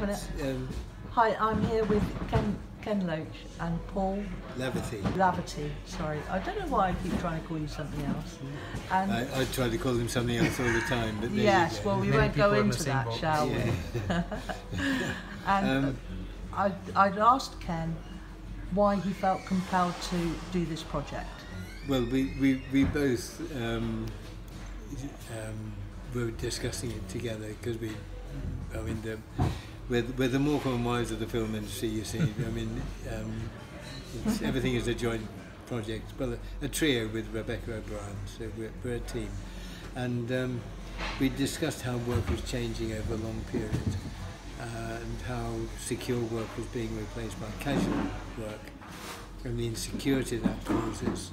Hi, I'm here with Ken Loach and Paul Laverty. Sorry, I don't know why I keep trying to call you something else. And I try to call him something else all the time, but yes, well, we won't go into that, shall we? And I'd asked Ken why he felt compelled to do this project. Well, we both were discussing it together because we're the more common wives of the film industry, you see. I mean, everything is a joint project, well, a trio with Rebecca O'Brien, so we're a team. And we discussed how work was changing over a long period and how secure work was being replaced by casual work and the insecurity that causes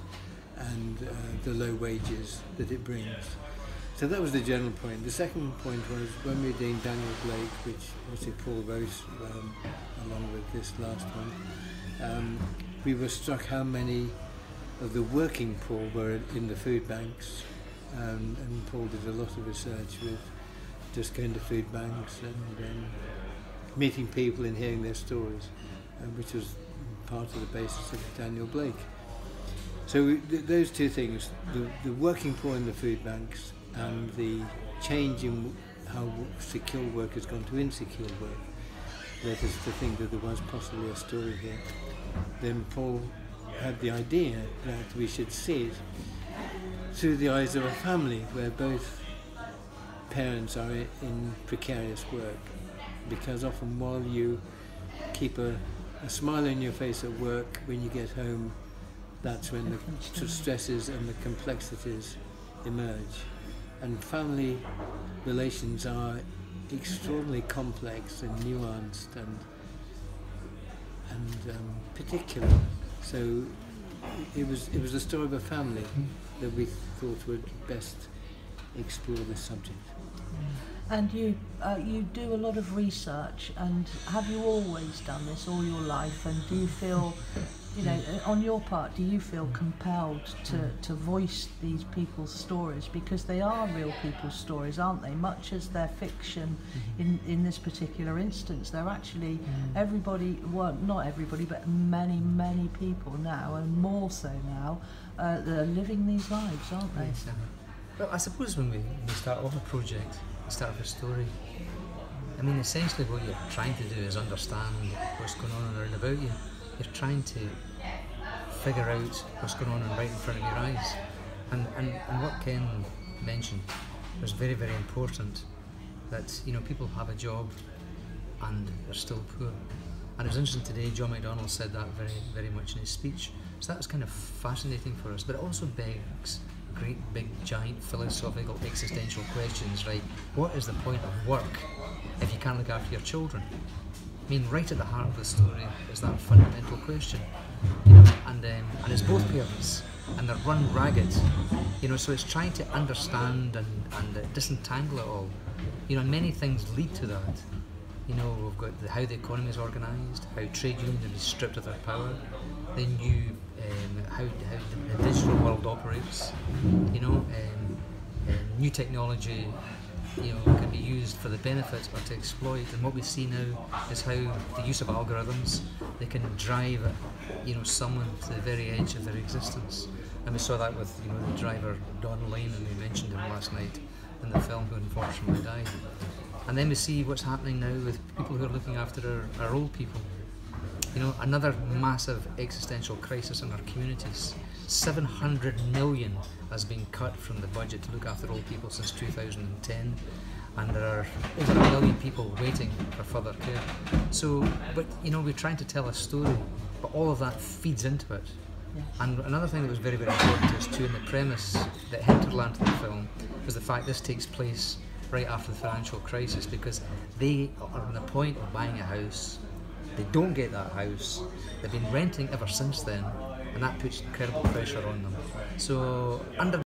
and the low wages that it brings. So that was the general point. The second point was when we were doing Daniel Blake, which obviously Paul wrote along with this last one, we were struck how many of the working poor were in the food banks, and Paul did a lot of research with just going to food banks and meeting people and hearing their stories, which was part of the basis of Daniel Blake. So those two things, the working poor in the food banks and the change in how secure work has gone to insecure work, led us to think that there was possibly a story here. Then Paul had the idea that we should see it through the eyes of a family where both parents are in precarious work, because often while you keep a smile on your face at work, when you get home, that's when the stresses and the complexities emerge. And family relations are extraordinarily complex and nuanced and particular. So it was the story of a family that we thought would best explore this subject. And you do a lot of research, and have you always done this all your life? And do you feel, on your part, do you feel compelled to voice these people's stories, because they are real people's stories, aren't they? Much as they're fiction in this particular instance, they're actually everybody, well, not everybody, but many people now, and more so now, that are living these lives, aren't they? Yes, well, I suppose when we start off a project, start off a story, I mean, essentially what you're trying to do is understand what's going on around about you. You're trying to figure out what's going on right in front of your eyes. And what Ken mentioned was very, very important, that people have a job and they're still poor. And it was interesting today, John MacDonald said that very, very much in his speech. So that was kind of fascinating for us, but it also begs great big giant philosophical existential questions, right? What is the point of work if you can't look after your children? I mean, right at the heart of the story is that fundamental question, and it's both parents, and they're run ragged, so it's trying to understand and disentangle it all, and many things lead to that. We've got how the economy is organised, how trade unions have been stripped of their power, then how the digital world operates, new technology can be used for the benefit or to exploit, and what we see now is how the use of algorithms, they can drive someone to the very edge of their existence. And we saw that with the driver Don Lane, and we mentioned him last night in the film, who unfortunately died. And then we see what's happening now with people who are looking after our old people. Another massive existential crisis in our communities. 700 million has been cut from the budget to look after old people since 2010, and there are over 1 million people waiting for further care. So, but we're trying to tell a story, but all of that feeds into it. Yes. And another thing that was very, very important to us too, in the premise, that hinterland to the film, was the fact this takes place right after the financial crisis, because they are on the point of buying a house. They don't get that house. They've been renting ever since then, and that puts incredible pressure on them. So under